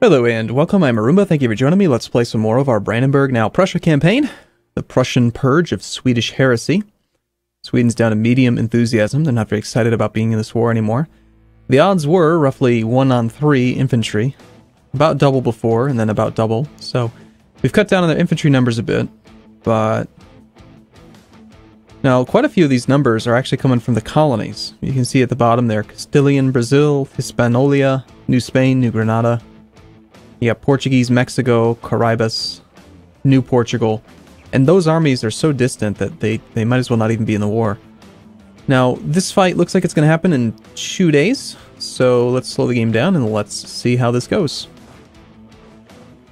Hello and welcome, I'm Arumba, thank you for joining me. Let's play some more of our Brandenburg, now Prussia campaign. The Prussian Purge of Swedish Heresy. Sweden's down to medium enthusiasm, they're not very excited about being in this war anymore. The odds were roughly 1 on 3 infantry. About double before, and then about double. So, we've cut down on their infantry numbers a bit, but... Now, quite a few of these numbers are actually coming from the colonies. You can see at the bottom there, Castilian, Brazil, Hispaniola, New Spain, New Granada. You got Portuguese, Mexico, Caribas, New Portugal. And those armies are so distant that they might as well not even be in the war. Now, this fight looks like it's going to happen in 2 days. So let's slow the game down and let's see how this goes.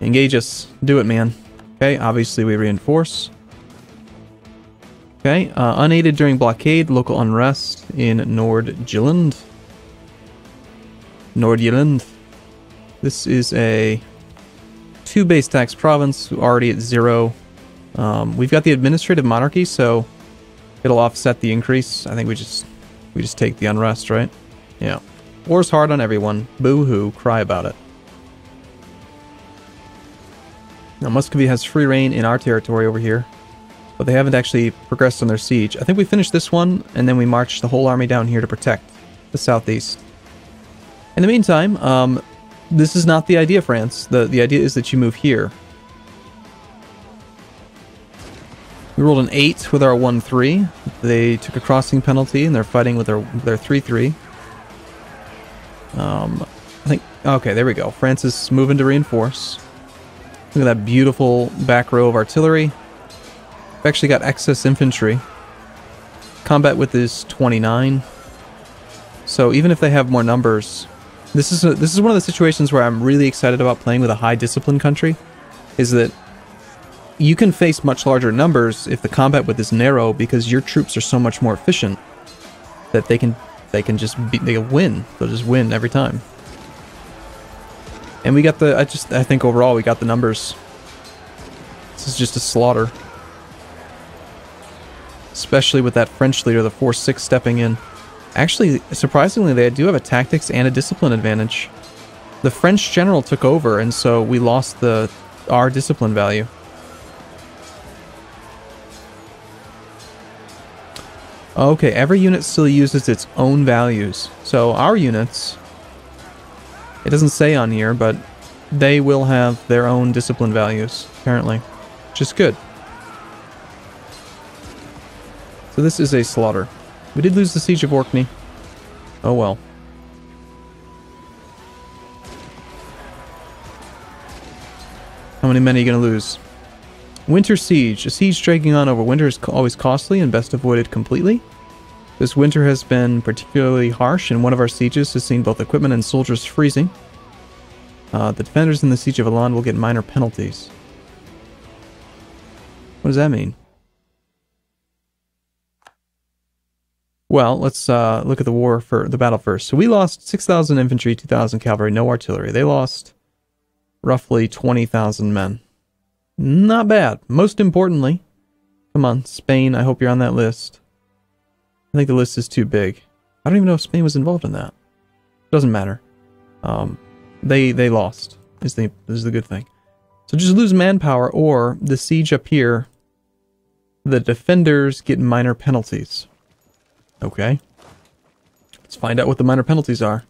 Engage us. Do it, man. Okay, obviously we reinforce. Okay, unaided during blockade, local unrest in Nordjylland. Nordjylland. This is a 2 base tax province, already at 0. We've got the administrative monarchy, so it'll offset the increase. I think we just take the unrest, right? Yeah. War's hard on everyone. Boo-hoo. Cry about it. Now, Muscovy has free reign in our territory over here, but they haven't actually progressed on their siege. I think we finished this one, and then we marched the whole army down here to protect the southeast. In the meantime, this is not the idea, France. The idea is that you move here. We rolled an 8 with our 1-3. They took a crossing penalty, and they're fighting with their 3-3. I think... Okay, there we go. France is moving to reinforce. Look at that beautiful back row of artillery. We've actually got excess infantry. Combat width is 29. So even if they have more numbers... This is one of the situations where I'm really excited about playing with a high discipline country, is that you can face much larger numbers if the combat width is narrow because your troops are so much more efficient that they can win. They'll just win every time. And we got the I think overall we got the numbers. This is just a slaughter. Especially with that French leader, the 4-6 stepping in. Actually, surprisingly, they do have a tactics and a discipline advantage. The French general took over, and so we lost our discipline value. Okay, every unit still uses its own values. So our units, it doesn't say on here, but they will have their own discipline values, apparently. Which is good. So this is a slaughter. We did lose the Siege of Orkney. Oh well. How many men are you going to lose? Winter Siege. A siege dragging on over winter is always costly and best avoided completely. This winter has been particularly harsh, and one of our sieges has seen both equipment and soldiers freezing. The defenders in the Siege of Elan will get minor penalties. What does that mean? Well, let's look at the battle first. So we lost 6,000 infantry, 2,000 cavalry, no artillery. They lost roughly 20,000 men. Not bad. Most importantly, come on, Spain, I hope you're on that list. I think the list is too big. I don't even know if Spain was involved in that. Doesn't matter. They lost, is the good thing. So just lose manpower, or the siege up here, the defenders get minor penalties. Okay. Let's find out what the minor penalties are.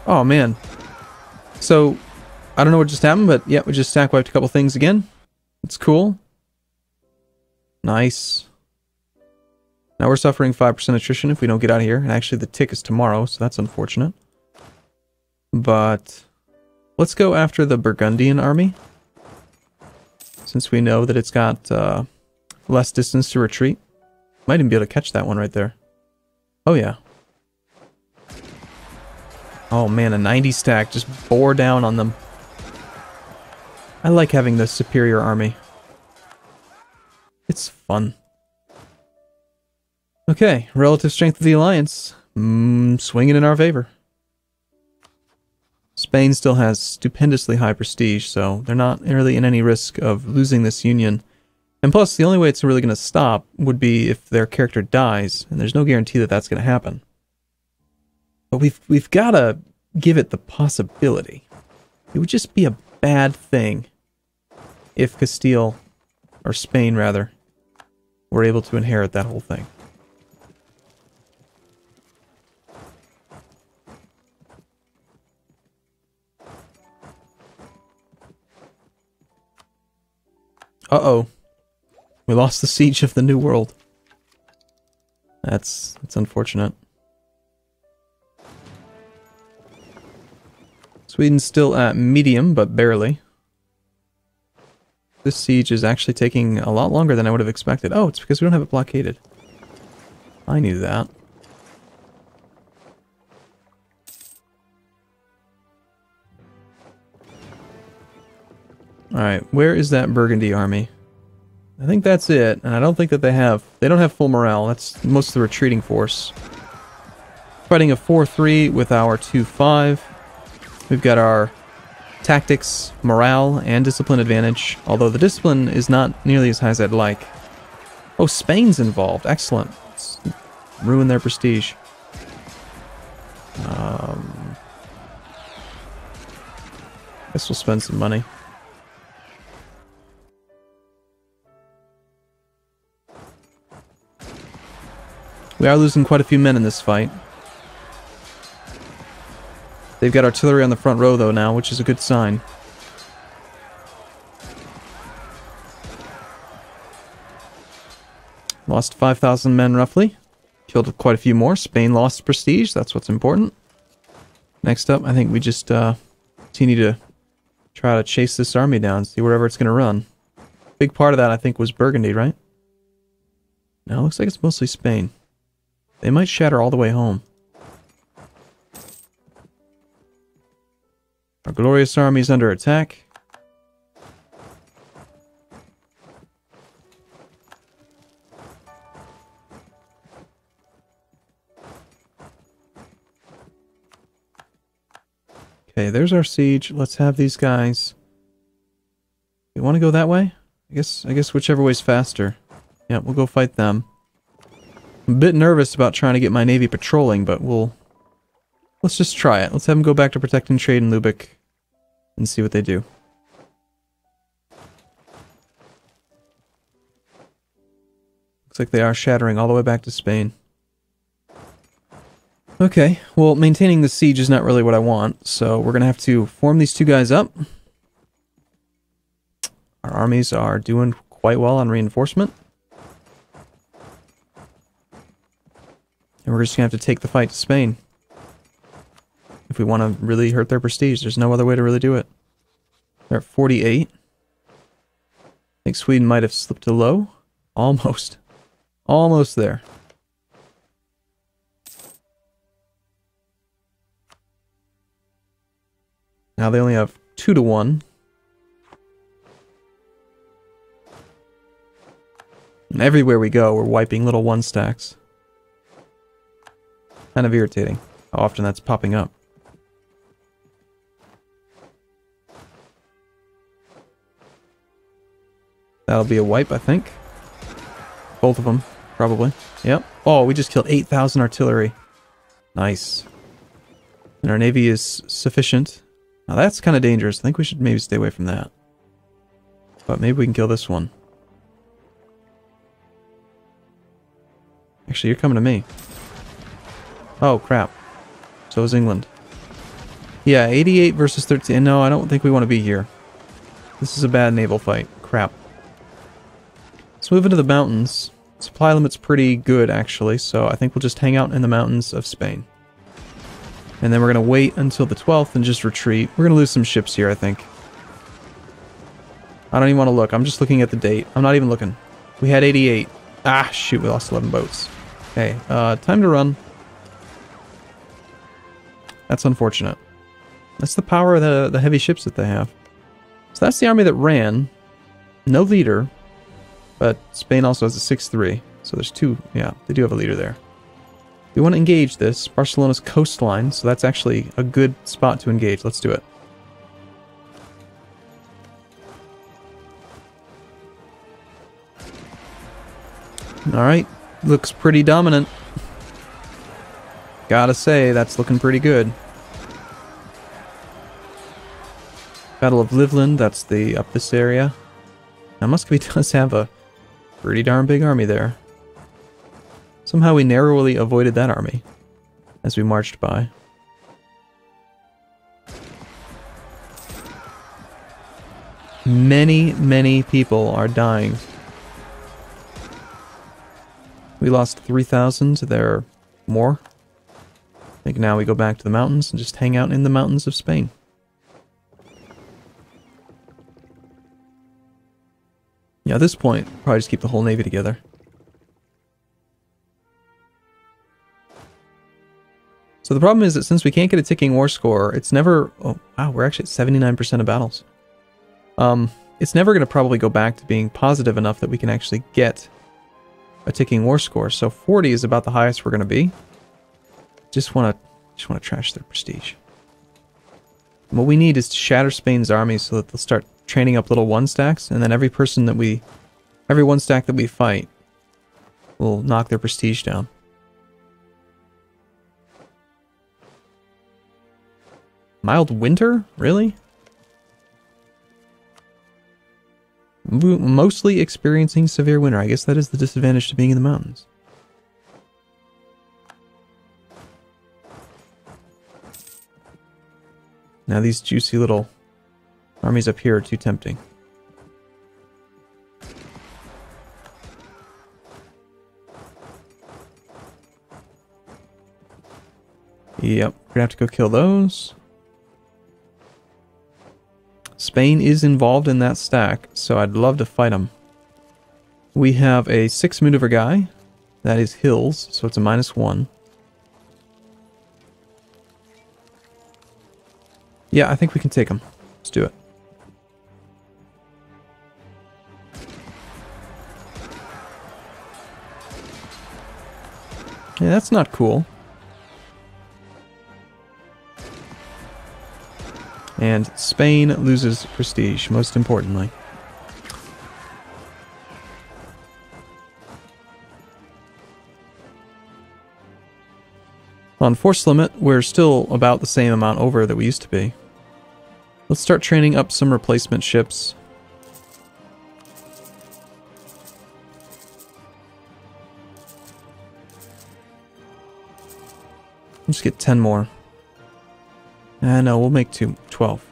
Oh, man. So, I don't know what just happened, but yeah, we just stack wiped a couple things again. It's cool. Nice. Now we're suffering 5% attrition if we don't get out of here. And actually the tick is tomorrow, so that's unfortunate. But let's go after the Burgundian army. Since we know that it's got less distance to retreat. Might even be able to catch that one right there. Oh yeah. Oh man, a 90 stack just bore down on them. I like having the superior army. It's fun. Okay, relative strength of the alliance. Swinging in our favor. Spain still has stupendously high prestige, so they're not really in any risk of losing this union. And plus, the only way it's really going to stop would be if their character dies, and there's no guarantee that that's going to happen. But we've got to give it the possibility. It would just be a bad thing if Castile, or Spain rather, were able to inherit that whole thing. Uh-oh. We lost the siege of the New World. That's unfortunate. Sweden's still at medium, but barely. This siege is actually taking a lot longer than I would have expected. Oh, it's because we don't have it blockaded. I knew that. Alright, where is that Burgundy army? I think that's it, and I don't think that they don't have full morale. That's most of the retreating force. Fighting a 4-3 with our 2-5. We've got our tactics, morale, and discipline advantage, although the discipline is not nearly as high as I'd like. Oh, Spain's involved. Excellent. Let's ruin their prestige. Guess we'll spend some money. We are losing quite a few men in this fight. They've got artillery on the front row, though, now, which is a good sign. Lost 5,000 men, roughly. Killed quite a few more. Spain lost prestige. That's what's important. Next up, I think we just continue to try to chase this army down, see wherever it's going to run. Big part of that, I think, was Burgundy, right? No, it looks like it's mostly Spain. They might shatter all the way home. Our glorious army is under attack. Okay, there's our siege. Let's have these guys. You want to go that way? I guess whichever way's faster. Yeah, we'll go fight them. I'm a bit nervous about trying to get my navy patrolling, but let's just try it. Let's have them go back to protecting trade in Lubeck and see what they do. Looks like they are shattering all the way back to Spain. Okay, well, maintaining the siege is not really what I want, so we're going to have to form these two guys up. Our armies are doing quite well on reinforcement. And we're just going to have to take the fight to Spain. If we want to really hurt their prestige, there's no other way to really do it. They're at 48. I think Sweden might have slipped to low. Almost. Almost there. Now they only have 2-1. And everywhere we go, we're wiping little 1-stacks. Kind of irritating how often that's popping up. That'll be a wipe, I think. Both of them, probably. Yep. Oh, we just killed 8,000 artillery. Nice. And our navy is sufficient. Now that's kind of dangerous. I think we should maybe stay away from that. But maybe we can kill this one. Actually, you're coming to me. Oh, crap. So is England. Yeah, 88 versus 13. No, I don't think we want to be here. This is a bad naval fight. Crap. Let's move into the mountains. Supply limit's pretty good, actually, so I think we'll just hang out in the mountains of Spain. And then we're going to wait until the 12th and just retreat. We're going to lose some ships here, I think. I don't even want to look. I'm just looking at the date. I'm not even looking. We had 88. Ah, shoot, we lost 11 boats. Okay, time to run. That's unfortunate. That's the power of the heavy ships that they have. So that's the army that ran. No leader. But Spain also has a 6-3. So there's two. Yeah, they do have a leader there. We want to engage this. Barcelona's coastline. So that's actually a good spot to engage. Let's do it. Alright, looks pretty dominant. Gotta say, that's looking pretty good. Battle of Livland, that's the up this area. Now Muscovy does have a pretty darn big army there. Somehow we narrowly avoided that army as we marched by. Many people are dying. We lost 3,000. There are more. I think now we go back to the mountains and just hang out in the mountains of Spain. Yeah, at this point, probably just keep the whole navy together. So the problem is that since we can't get a ticking war score, it's never... Oh, wow, we're actually at 79% of battles. It's never going to probably go back to being positive enough that we can actually get a ticking war score. So 40 is about the highest we're going to be. Just want to trash their prestige. And what we need is to shatter Spain's army so that they'll start training up little one stacks, and then every one stack that we fight will knock their prestige down. Mild winter? Really? Mostly experiencing severe winter. I guess that is the disadvantage to being in the mountains. Now these juicy little armies up here are too tempting. Yep, we're gonna have to go kill those. Spain is involved in that stack, so I'd love to fight them. We have a 6 maneuver guy. That is hills, so it's a -1. Yeah, I think we can take him. Let's do it. Yeah, that's not cool. And Spain loses prestige, most importantly. On force limit, we're still about the same amount over that we used to be. Let's start training up some replacement ships. Let's get 10 more. No, we'll make 12.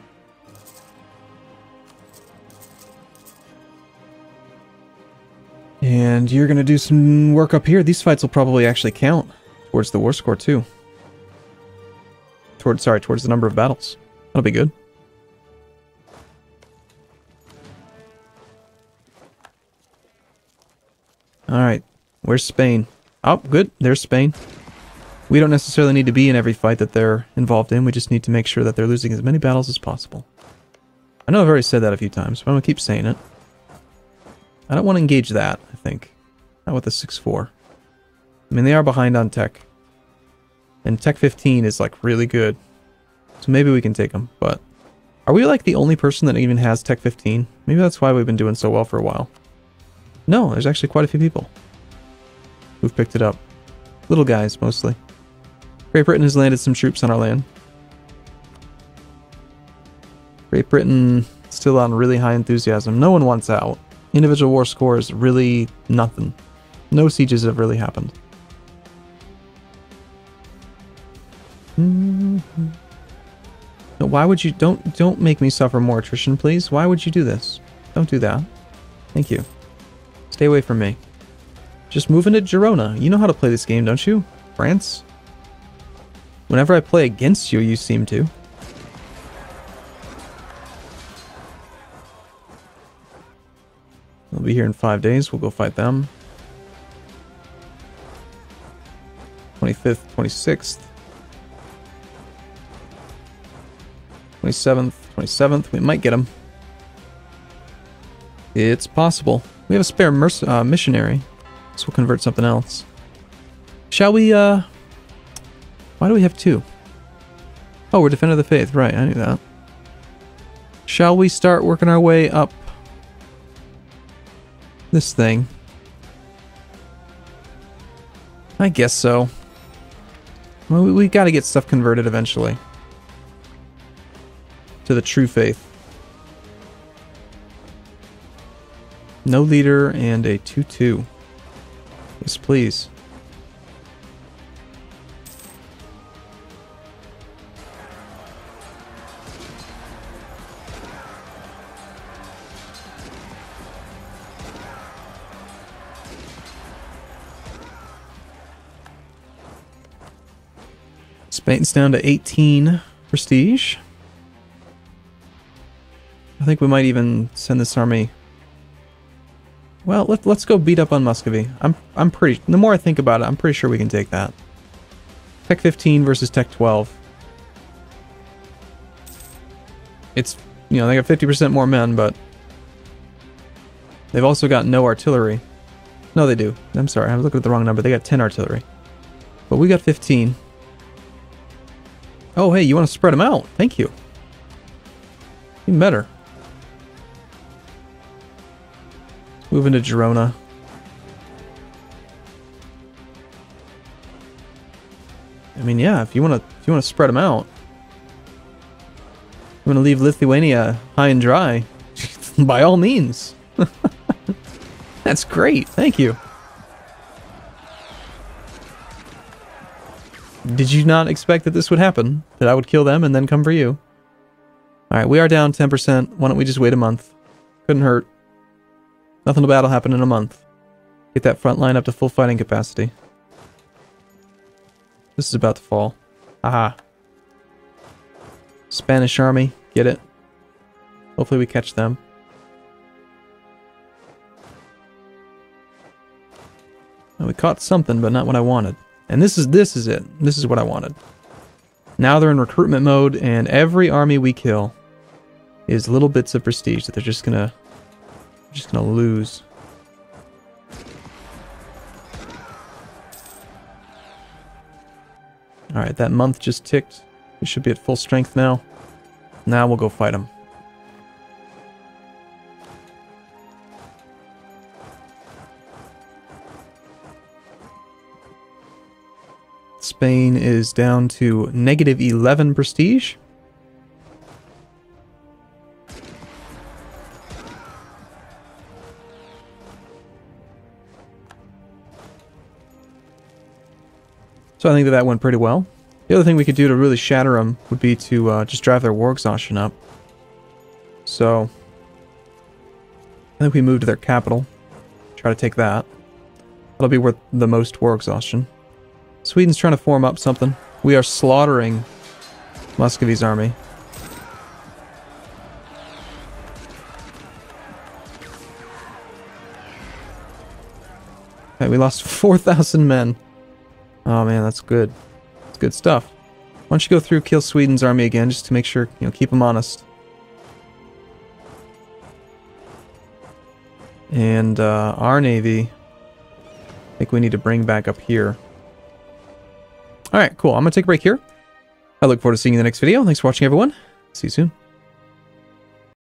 And you're going to do some work up here. These fights will probably actually count towards the war score too. Towards the number of battles. That'll be good. Alright, where's Spain? Oh, good, there's Spain. We don't necessarily need to be in every fight that they're involved in, we just need to make sure that they're losing as many battles as possible. I know I've already said that a few times, but I'm going to keep saying it. I don't want to engage that, I think. Not with the 6-4. I mean, they are behind on tech. And tech 15 is, like, really good. So maybe we can take them, but... Are we, like, the only person that even has tech 15? Maybe that's why we've been doing so well for a while. No, there's actually quite a few people who've picked it up. Little guys, mostly. Great Britain has landed some troops on our land. Great Britain still on really high enthusiasm. No one wants out. Individual war score is really nothing. No sieges have really happened. No, why would you... Don't make me suffer more attrition, please. Why would you do this? Don't do that. Thank you. Stay away from me. Just move into Girona. You know how to play this game, don't you? France? Whenever I play against you, you seem to. They'll be here in 5 days. We'll go fight them. 25th, 26th. 27th, 27th. We might get them. It's possible. We have a spare missionary. So we'll convert something else. Shall we, why do we have 2? Oh, we're Defender of the Faith. Right, I knew that. Shall we start working our way up this thing? I guess so. Well, we got to get stuff converted eventually to the true faith. No leader and a 2-2. Yes, please. Spain's down to 18 prestige. I think we might even send this army. Well, let's go beat up on Muscovy. I'm pretty. The more I think about it, I'm pretty sure we can take that. Tech 15 versus Tech 12. It's, you know, they got 50% more men, but they've also got no artillery. No, they do. I'm sorry, I was looking at the wrong number. They got 10 artillery, but we got 15. Oh, hey, you want to spread them out? Thank you. Even better. Move into Girona. I mean, yeah, if you want to spread them out, you want to leave Lithuania high and dry, by all means. That's great. Thank you. Did you not expect that this would happen? That I would kill them and then come for you? Alright, we are down 10%. Why don't we just wait a month? Couldn't hurt. Nothing bad will happen in a month. Get that front line up to full fighting capacity. This is about to fall. Aha. Spanish army. Get it? Hopefully we catch them. Well, we caught something, but not what I wanted. And this is it. This is what I wanted. Now they're in recruitment mode, and every army we kill is little bits of prestige that they're just gonna lose. Alright, that month just ticked. We should be at full strength now. Now we'll go fight them. Spain is down to negative 11 prestige. So I think that went pretty well. The other thing we could do to really shatter them would be to just drive their war exhaustion up. So I think we move to their capital. Try to take that. That'll be worth the most war exhaustion. Sweden's trying to form up something. We are slaughtering Muscovy's army. Okay, we lost 4,000 men. Oh man, that's good. That's good stuff. Why don't you go through, kill Sweden's army again, just to make sure, you know, keep them honest. And our navy, I think we need to bring back up here. Alright, cool. I'm going to take a break here. I look forward to seeing you in the next video. Thanks for watching, everyone. See you soon.